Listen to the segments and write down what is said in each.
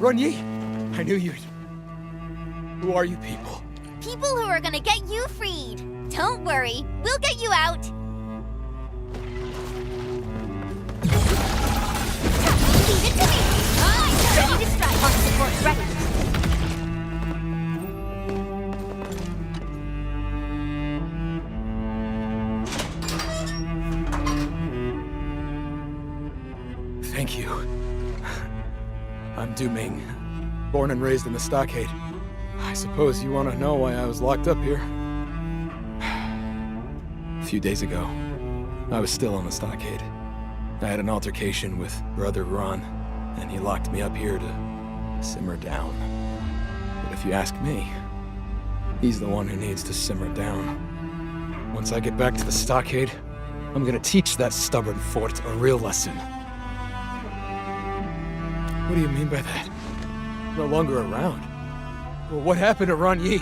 Run Yi! I knew you'd... Who are you people? People who are gonna get you freed. Don't worry, we'll get you out. Leave it to me. Ready to strike. Mark support ready. Thank you. I'm Du Ming, born and raised in the stockade. I suppose you want to know why I was locked up here. A few days ago, I was still on the stockade. I had an altercation with Brother Ron, and he locked me up here to simmer down. But if you ask me, he's the one who needs to simmer down. Once I get back to the stockade, I'm gonna teach that stubborn fort a real lesson. What do you mean by that? No longer around? Well, what happened to Ron Yi?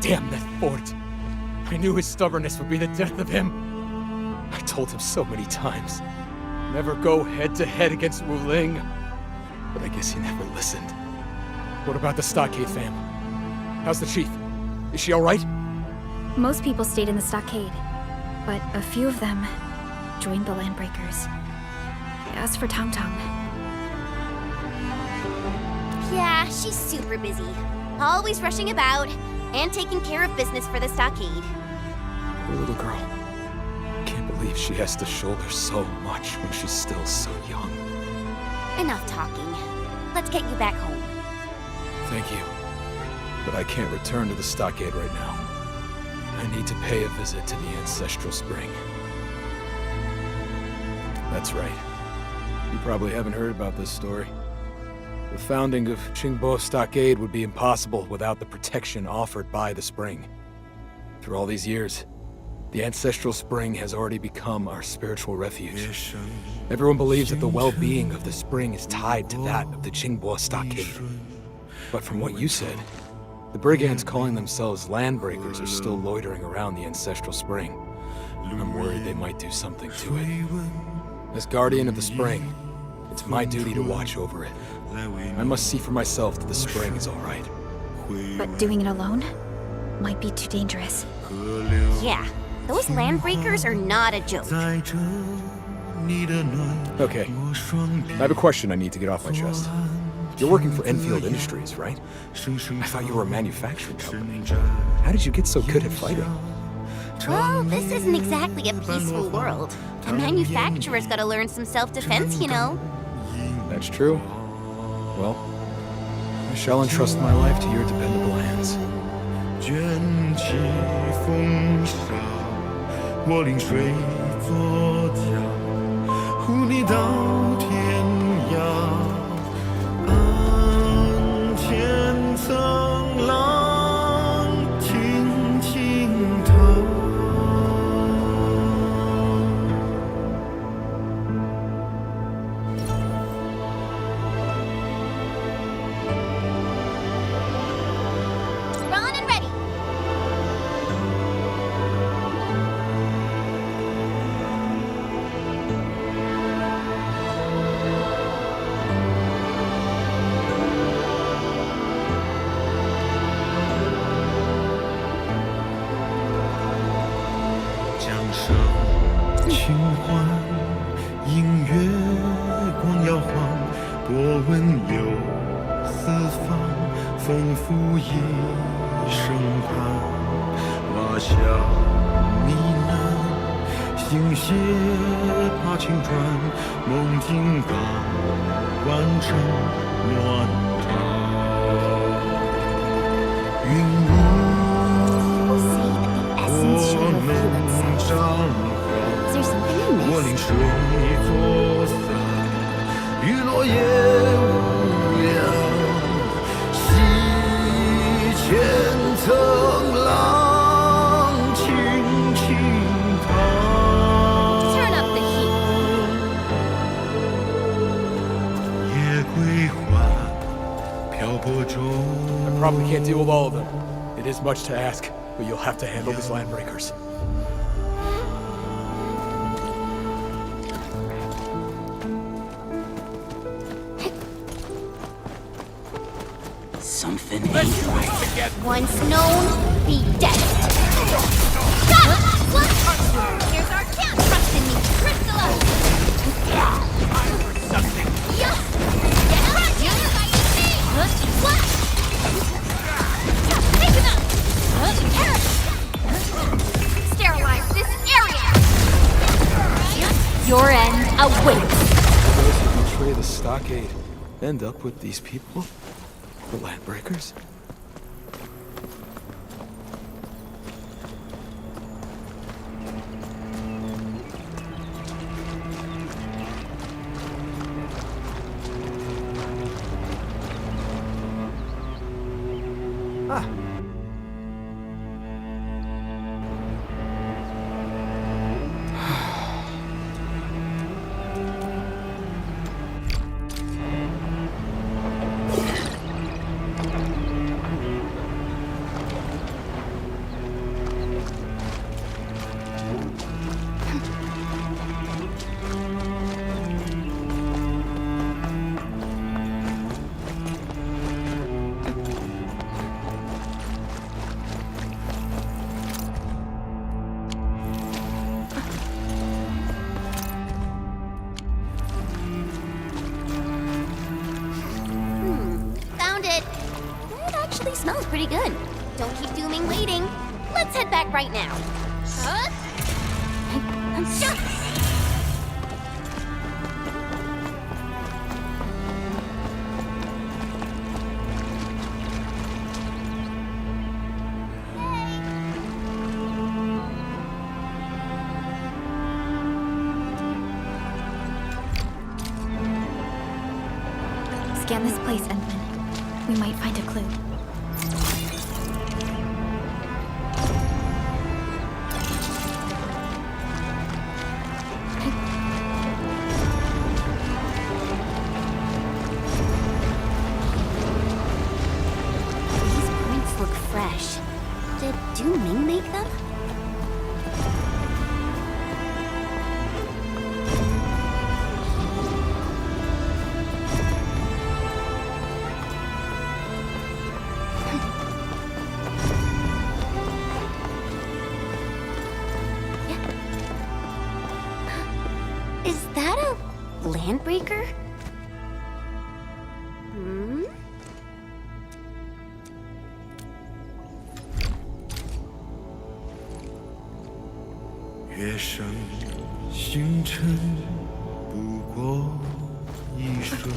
Damn that fort! I knew his stubbornness would be the death of him. I told him so many times. Never go head-to-head against Wu Ling. But I guess he never listened. What about the stockade fam? How's the chief? Is she alright? Most people stayed in the stockade, but a few of them joined the Landbreakers. As for Tong Tong... Yeah, she's super busy. Always rushing about, and taking care of business for the stockade. Poor little girl. Can't believe she has to shoulder so much when she's still so young. Enough talking. Let's get you back home. Thank you. But I can't return to the stockade right now. I need to pay a visit to the Ancestral Spring. That's right. You probably haven't heard about this story. The founding of Qingbo Stockade would be impossible without the protection offered by the spring. Through all these years, the Ancestral Spring has already become our spiritual refuge. Everyone believes that the well-being of the spring is tied to that of the Qingbo Stockade. But from what you said, the brigands calling themselves Landbreakers are still loitering around the Ancestral Spring. I'm worried they might do something to it. As Guardian of the Spring, it's my duty to watch over it. I must see for myself that the spring is alright. But doing it alone might be too dangerous. Yeah, those Landbreakers are not a joke. Okay, I have a question I need to get off my chest. You're working for Enfield Industries, right? I thought you were a manufacturing company. How did you get so good at fighting? Well, this isn't exactly a peaceful world. A manufacturer's gotta learn some self-defense, you know. That's true. Well, I shall entrust my life to your dependable hands. 卷起风沙，我临水作家，护你到天涯。岸前层浪轻轻踏。Drawn and ready. I probably can't deal with all of them. It is much to ask, but you'll have to handle these Landbreakers. Something ain't right. Once known, be dead. Stop! What? Here's our chance. Trust in me. Crystallize. I'm for something. Yes. Get right. What? Take him out. Sterilize this area. Your end awaits. Those who betray the stockade end up with these people? The Landbreakers? Ah. Found it. It actually smells pretty good. Don't keep dooming waiting. Let's head back right now. Huh? Scan this place, Endman. We might find a clue. These prints look fresh. Did Du Ming make them? Is that a Landbreaker? Hmm?月上星辰不过一瞬。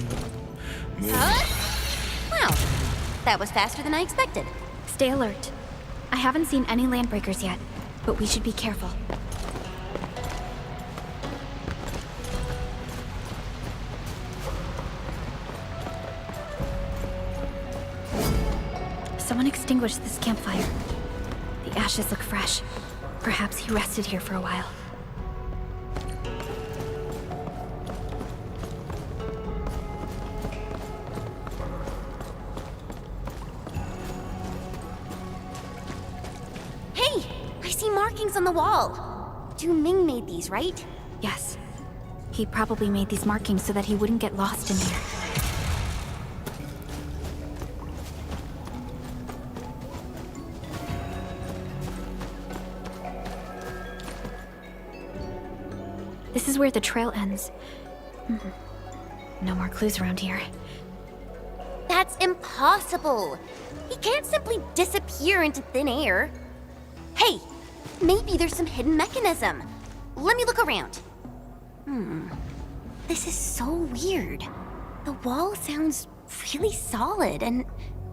Wow, that was faster than I expected. Stay alert. I haven't seen any Landbreakers yet, but we should be careful. Someone extinguished this campfire. The ashes look fresh. Perhaps he rested here for a while. Hey, I see markings on the wall. Du Ming made these, right? Yes. He probably made these markings so that he wouldn't get lost in there. This is where the trail ends. No more clues around here. That's impossible. He can't simply disappear into thin air. Hey, maybe there's some hidden mechanism. Let me look around. This is so weird. The wall sounds really solid and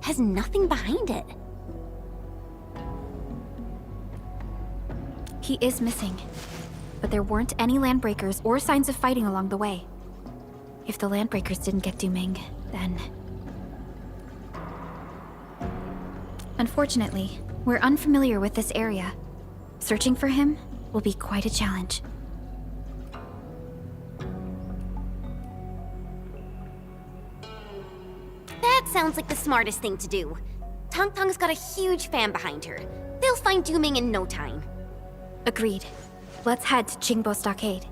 has nothing behind it. He is missing. But there weren't any Landbreakers or signs of fighting along the way. If the Landbreakers didn't get Du Ming, then... Unfortunately, we're unfamiliar with this area. Searching for him will be quite a challenge. That sounds like the smartest thing to do. Tong Tong's got a huge fan behind her. They'll find Du Ming in no time. Agreed. Let's head to Qingbo Stockade.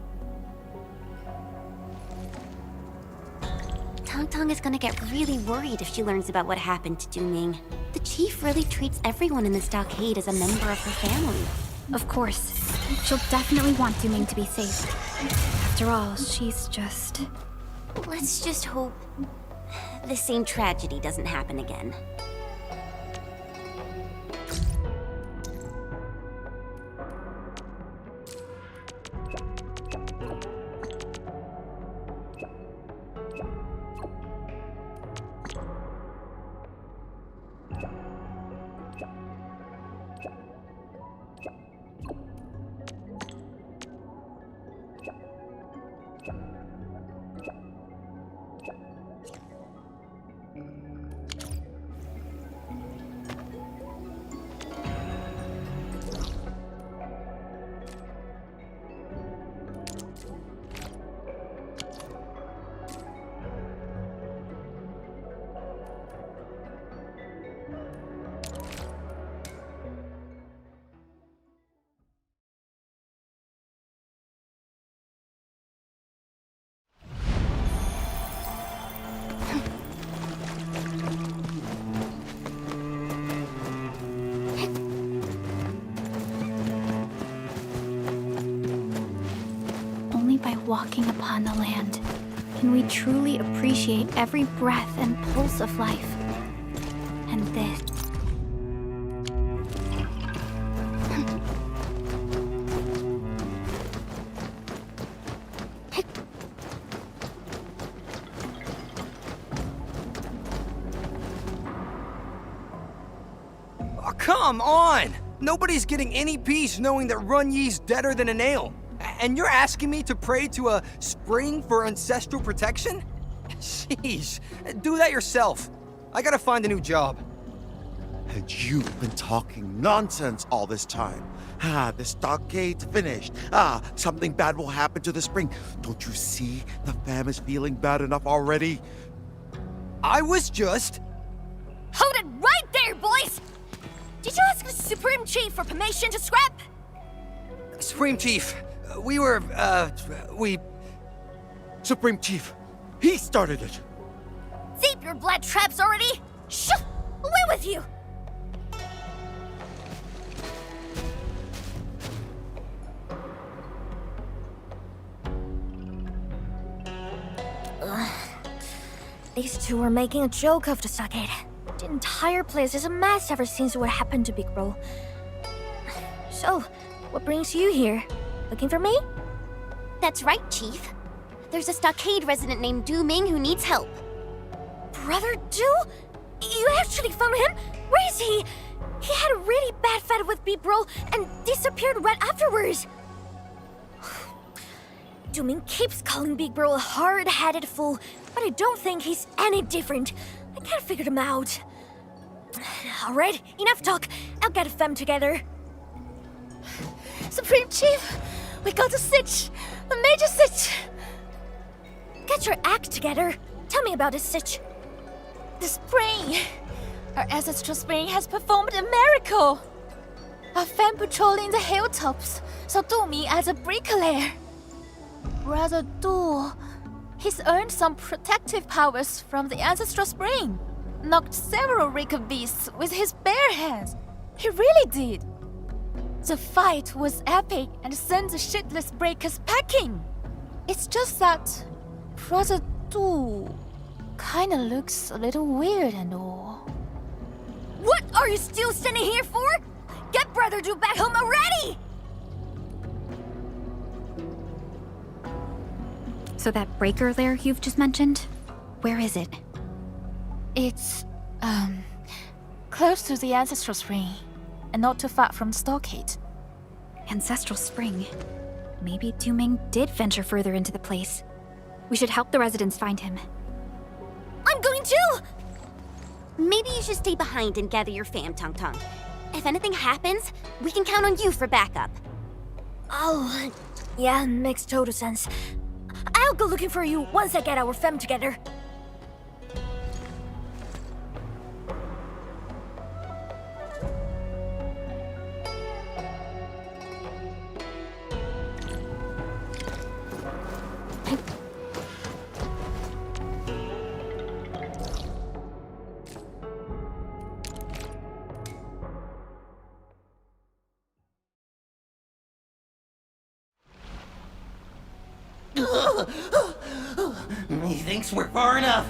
Tong is gonna get really worried if she learns about what happened to Duming. The chief really treats everyone in the stockade as a member of her family. Of course. She'll definitely want Duming to be safe. After all, she's just... Let's just hope the same tragedy doesn't happen again. Only by walking upon the land can we truly appreciate every breath and pulse of life. And this... Oh, come on! Nobody's getting any peace knowing that Run Yi's deader than a nail. And you're asking me to pray to a spring for ancestral protection? Jeez, do that yourself. I gotta find a new job. And you've been talking nonsense all this time. The stockade's finished. Something bad will happen to the spring. Don't you see the fam is feeling bad enough already? I was just... Hold it right there, boys! Did you ask the Supreme Chief for permission to scrap? Supreme Chief, we... Supreme Chief, he started it. Zip your blood traps already! Shoo! Away with you! These two were making a joke of the stockade. The entire place is a mess ever since what happened to Big Bro. So, what brings you here? Looking for me? That's right, Chief. There's a stockade resident named Du Ming who needs help. Brother Du? You actually found him? Where is he? He had a really bad fight with Big Bro and disappeared right afterwards. Du Ming keeps calling Big Bro a hard-headed fool, but I don't think he's any different. I can't figure him out. Alright, enough talk. I'll get them together. Supreme Chief, we got a sitch. A major sitch. Get your act together. Tell me about this sitch. The spring. Our ancestral spring has performed a miracle. Our fam patrolling the hilltops, so do me as a bricklayer. Brother Du, he's earned some protective powers from the ancestral spring. Knocked several wicked beasts with his bare hands. He really did. The fight was epic and sent the shitless breakers packing. It's just that Brother Du kinda looks a little weird and all. What are you still standing here for? Get Brother Du back home already! So that breaker lair you've just mentioned? Where is it? It's, close to the ancestral spring, and not too far from the stockade. Ancestral spring. Maybe Duming did venture further into the place. We should help the residents find him. I'm going too! Maybe you should stay behind and gather your fam, Tong Tong. If anything happens, we can count on you for backup. Oh, yeah, makes total sense. I'll go looking for you once I get our fam together. He thinks we're far enough.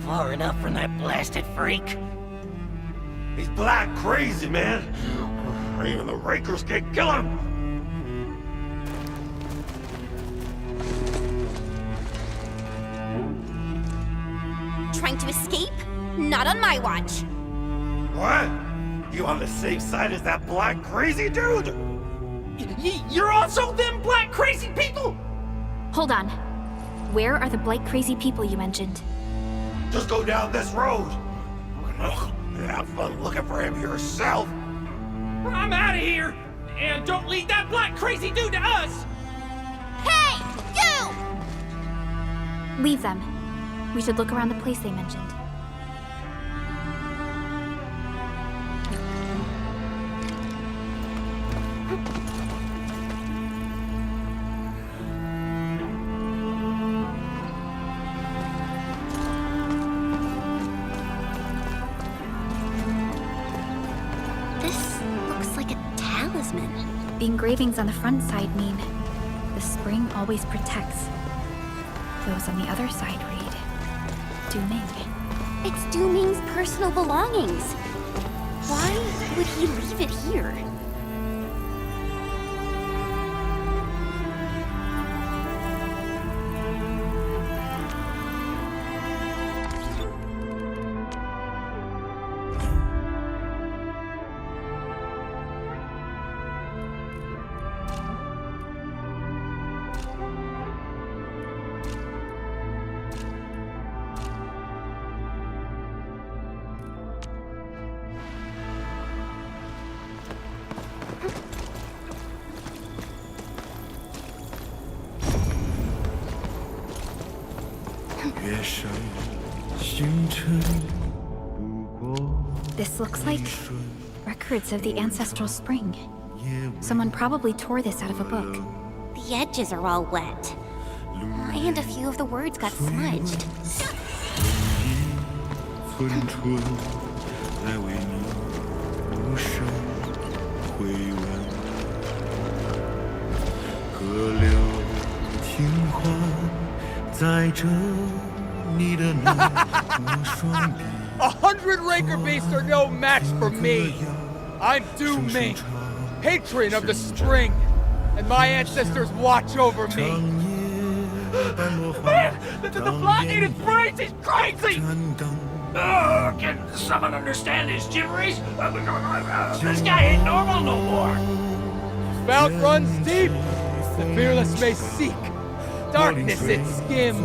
Far enough from that blasted freak. He's black crazy, man. Even the Rakers can't kill him. Trying to escape? Not on my watch. What? You on the same side as that black crazy dude? You're also them black crazy people? Hold on. Where are the blight crazy people you mentioned? Just go down this road. Have fun looking for him yourself. I'm out of here! And don't lead that black crazy dude to us! Hey! You! Leave them. We should look around the place they mentioned. The engravings on the front side mean the spring always protects. Those on the other side read Dooming. It's Dooming's personal belongings. Why would he leave it here? This looks like records of the ancestral spring. Someone probably tore this out of a book. The edges are all wet. And a few of the words got smudged. A 100 Raker beasts are no match for me. I'm Dooming, patron of the spring, and my ancestors watch over me. Man, the block-eated brains is crazy! Can someone understand his gibberish? This guy ain't normal no more. Spout runs deep. The fearless may seek. Darkness it skims.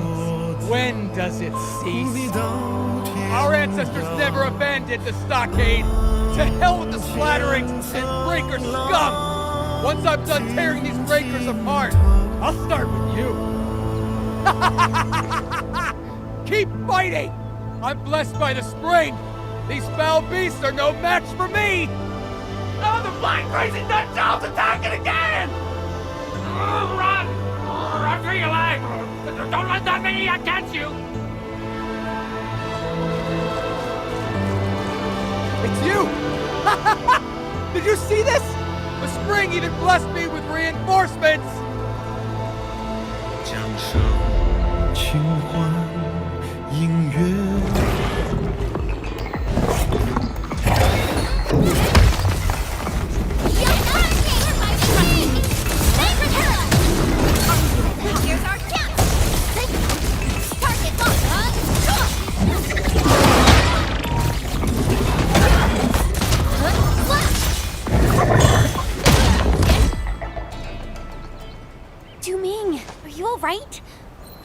When does it cease? Our ancestors never abandoned the stockade. To hell with the splatterings and breaker scum! Once I'm done tearing these breakers apart, I'll start with you. Keep fighting! I'm blessed by the spring. These foul beasts are no match for me! Oh, the blind crazy nut job's attacking again! Run! Run for your life! Don't let that maniac catch you! It's you! Did you see this? The spring even blessed me with reinforcements! 江上清欢音乐。 Right?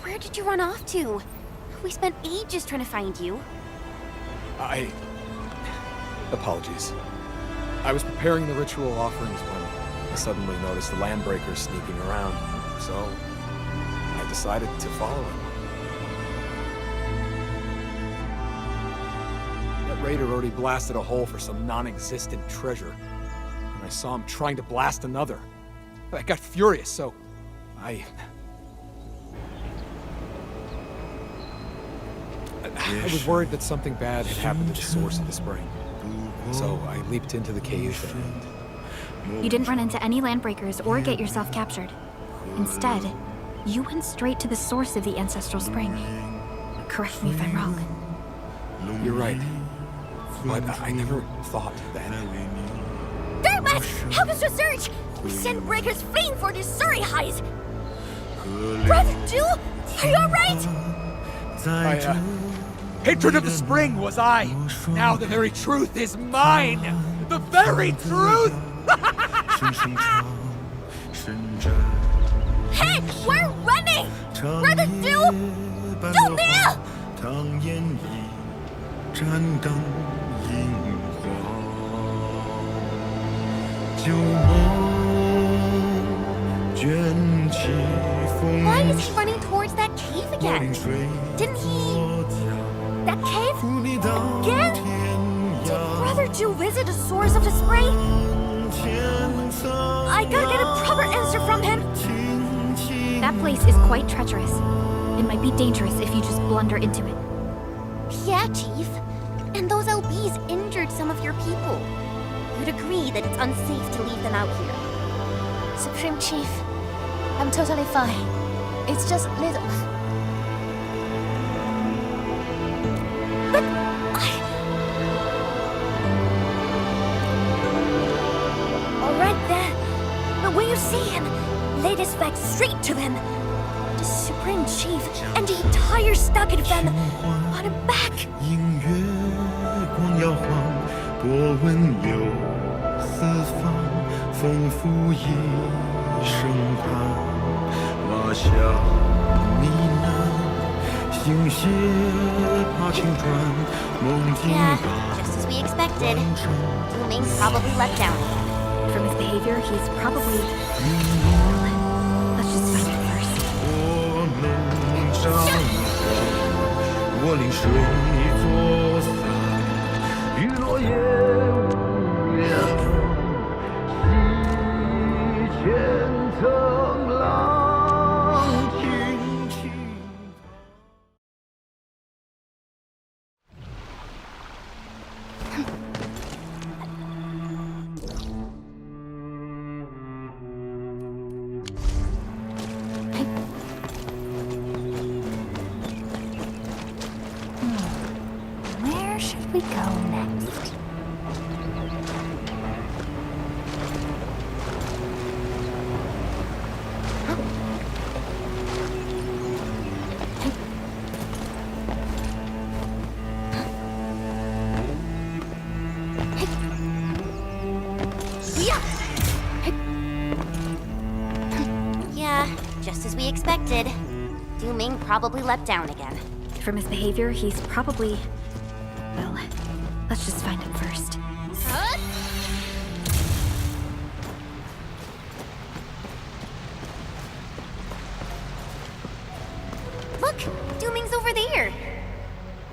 Where did you run off to? We spent ages trying to find you. Apologies. I was preparing the ritual offerings when I suddenly noticed the Landbreakers sneaking around, so I decided to follow him. That raider already blasted a hole for some non-existent treasure, and I saw him trying to blast another. I got furious, so I was worried that something bad had happened at the source of the spring. So I leaped into the cave and... You didn't run into any Landbreakers or get yourself captured. Instead, You went straight to the source of the ancestral spring. Correct me if I'm wrong. You're right. But I never thought that. Dermot! Help us research! We sent breakers fleeing for this Surrey highs! Brother Dew? Are you alright? Patron of the spring was I. Now the very truth is mine. The very truth. Hey, we're running! Brother Dew! Dew there! 当烟已沾灯映黄，旧梦卷起风 Why is he running towards that cave again? Didn't he... That cave? Again? Did Brother Dew visit the source of the spring? I gotta get a proper answer from him. That place is quite treacherous. It might be dangerous if you just blunder into it. Yeah, Chief. And those LBs injured some of your people. You'd agree that it's unsafe to leave them out here. Supreme Chief, I'm totally fine. It's just little... But Alright then. But when you see him, lay this fact straight to them. The Supreme Chief and the entire stockade fam on him back. 映月光摇晃，波纹游四方，丰富一生盼。马下呢喃，星屑怕青砖，梦境 Yeah, just as we expected. Ming's probably let down. From his behavior, he's probably... Let's just find it first. 我能张望，我临水作伞，雨落叶无恙，西前层浪轻轻。Where should we go next? Yeah, just as we expected. Ming probably let down again. From his behavior, he's probably... Well, let's just find him first. Look, Ming's over there.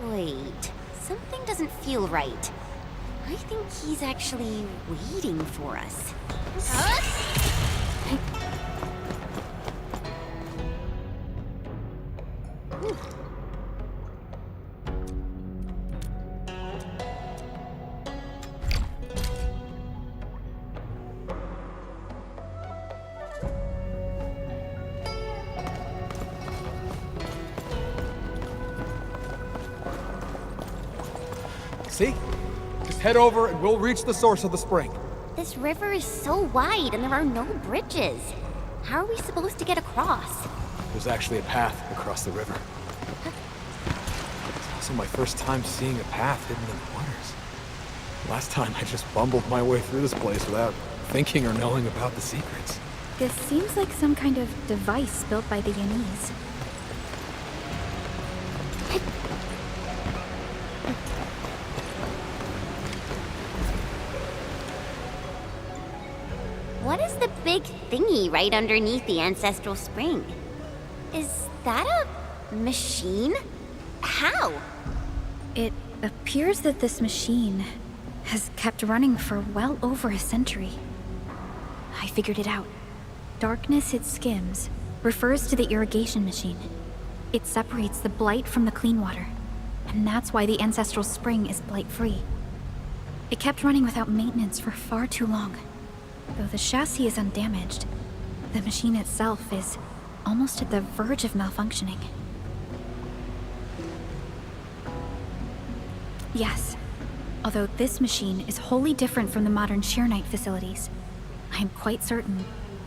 Wait, something doesn't feel right. I think he's actually waiting for us. See? Just head over and we'll reach the source of the spring. This river is so wide and there are no bridges. How are we supposed to get across? There's actually a path across the river. It's also my first time seeing a path hidden in the waters. Last time I just bumbled my way through this place without thinking or knowing about the secrets. This seems like some kind of device built by the Yanese. What is the big thingy right underneath the ancestral spring? Is that a machine? How? It appears that this machine has kept running for well over a century. I figured it out. Darkness it skims refers to the irrigation machine. It separates the blight from the clean water, and that's why the ancestral spring is blight-free. It kept running without maintenance for far too long. Though the chassis is undamaged, the machine itself is almost at the verge of malfunctioning. Yes, although this machine is wholly different from the modern Sheer Knight facilities, I am quite certain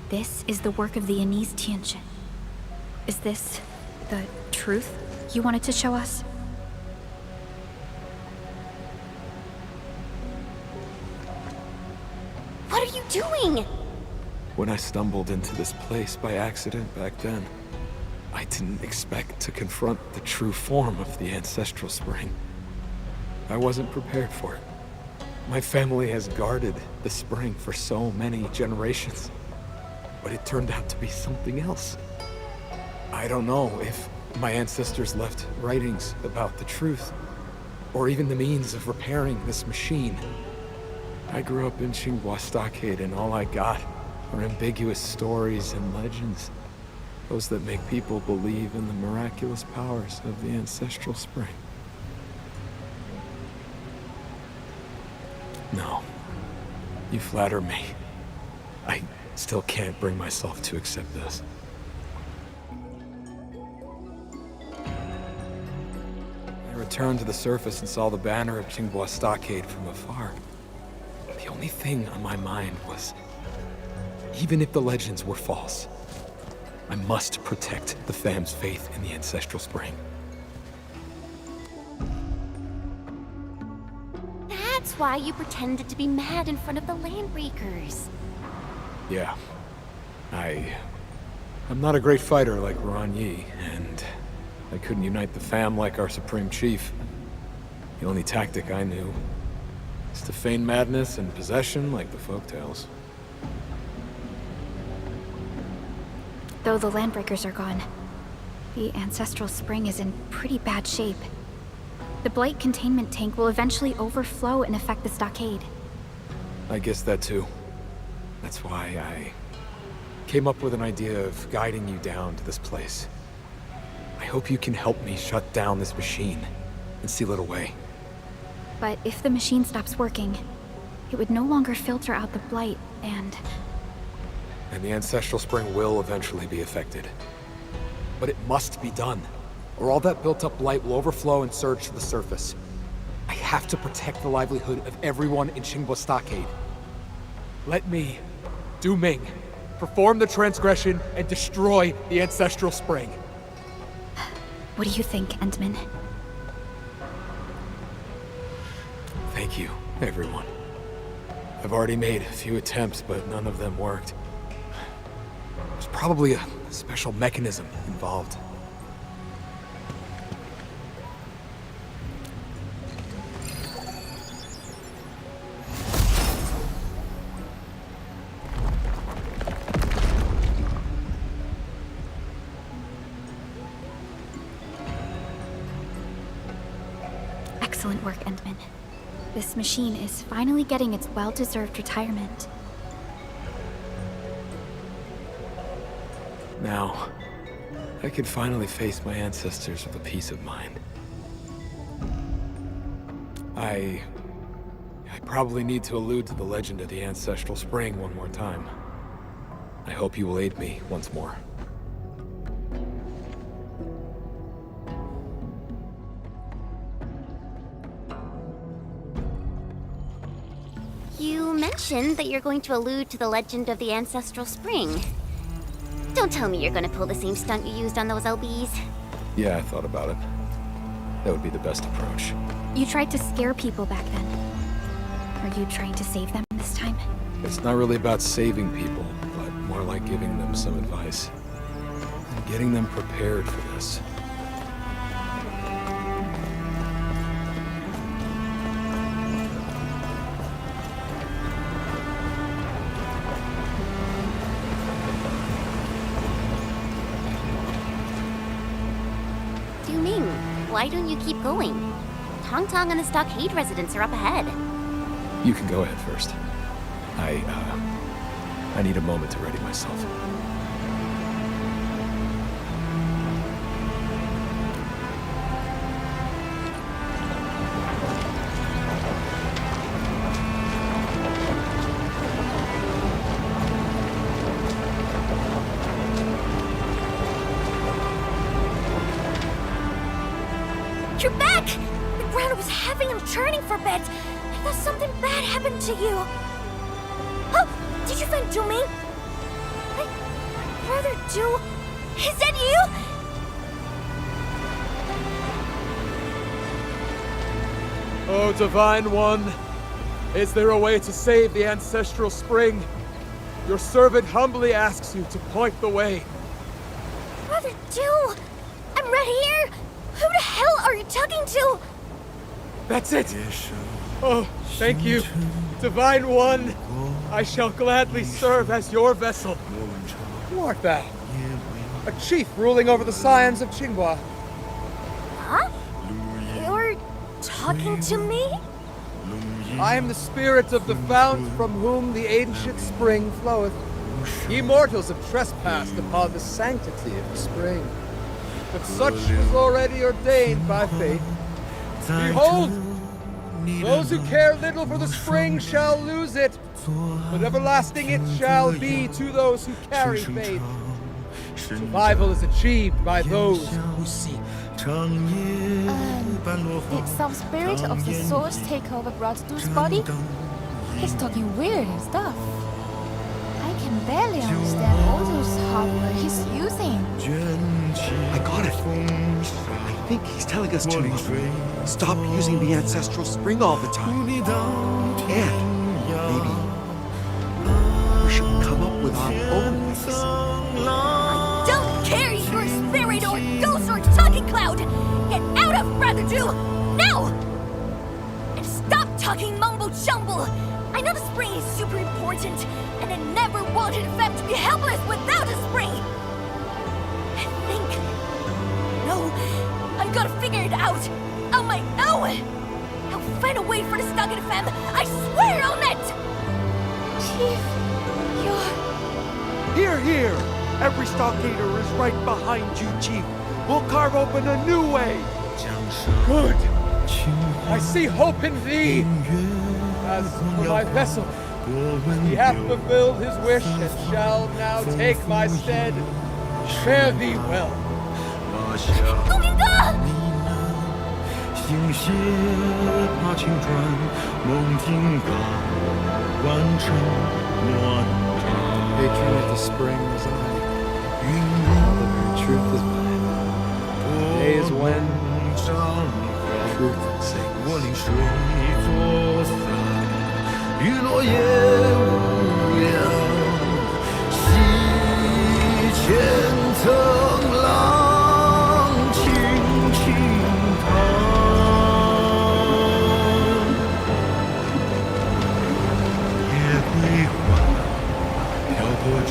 this is the work of the Anise Tianchen. Is this the truth you wanted to show us? What are you doing? When I stumbled into this place by accident back then, I didn't expect to confront the true form of the ancestral spring. I wasn't prepared for it. My family has guarded the spring for so many generations, but it turned out to be something else. I don't know if my ancestors left writings about the truth, or even the means of repairing this machine. I grew up in Xinghua Stockade, and all I got are ambiguous stories and legends. Those that make people believe in the miraculous powers of the ancestral spring. No. You flatter me. I still can't bring myself to accept this. I returned to the surface and saw the banner of Xinghua Stockade from afar. The only thing on my mind was, even if the legends were false, I must protect the fam's faith in the ancestral spring. That's why you pretended to be mad in front of the Landbreakers. Yeah. I'm not a great fighter like Ron Yi, and I couldn't unite the fam like our Supreme Chief. The only tactic I knew is to feign madness and possession like the folktales. Though the Landbreakers are gone, the ancestral spring is in pretty bad shape. The Blight containment tank will eventually overflow and affect the stockade. I guess that too. That's why I came up with an idea of guiding you down to this place. I hope you can help me shut down this machine and seal it away. But if the machine stops working, it would no longer filter out the Blight, and the ancestral spring will eventually be affected. But it must be done, or all that built-up blight will overflow and surge to the surface. I have to protect the livelihood of everyone in Xinghua Stockade. Let me, Du Ming, perform the transgression and destroy the ancestral spring. what do you think, Endman? Thank you, everyone. I've already made a few attempts, but none of them worked. There's probably a special mechanism involved. Excellent work, Endman. This machine is finally getting its well-deserved retirement. Now, I can finally face my ancestors with a peace of mind. I probably need to allude to the legend of the ancestral spring one more time. I hope you will aid me once more. You mentioned that you're going to allude to the legend of the ancestral spring. Don't tell me you're gonna pull the same stunt you used on those LBs. Yeah, I thought about it. That would be the best approach. You tried to scare people back then. Are you trying to save them this time? It's not really about saving people, but more like giving them some advice. And getting them prepared for this. Du Ming, why don't you keep going? Tong Tong and the stockade residents are up ahead. You can go ahead first. I need a moment to ready myself. You're back! The ground was heavy and churning for a bit. I thought something bad happened to you. Oh, did you find Juming? Brother Ju, is that you? Oh, Divine One, is there a way to save the ancestral spring? Your servant humbly asks you to point the way. Brother Ju, I'm right here. Who the hell are you talking to? That's it! Oh, thank you. Divine One, I shall gladly serve as your vessel. Who art thou? A chief ruling over the scions of Qinghua. Huh? You're talking to me? I am the spirit of the fount from whom the ancient spring floweth. Ye mortals have trespassed upon the sanctity of the spring. But such was already ordained by fate. Behold! Those who care little for the spring shall lose it, but everlasting it shall be to those who carry faith. Survival is achieved by those who seek. Did some spirit of the source take over Broad Du's body? He's talking weird stuff. I can barely understand all those hardware he's using. I got it. I think he's telling us to stop using the ancestral spring all the time. And maybe we should come up with our own ways. I don't care if you're a spirit or a ghost or a talking cloud! Get out of Brother Ju! Now! And stop talking mumbo-jumbo! I know the spring is super important, and I never wanted Fem to be helpless without a spring! I think... No, I'm gonna figure it out! On my own! I'll find a way for the Stockade Fem! I swear on it! Chief, you're... Here, here! Every stockader is right behind you, Chief. We'll carve open a new way. Good! I see hope in thee! As for my vessel, he hath fulfilled his wish and shall now take my stead. Fare thee well. 公明哥！星屑把青砖，梦境感，完成暖场。 Patron of the spring was I. All the very truth is mine. Days when truth sings. 我临水作散，雨落叶无聊，西前层浪轻轻淌，夜归还，漂泊中。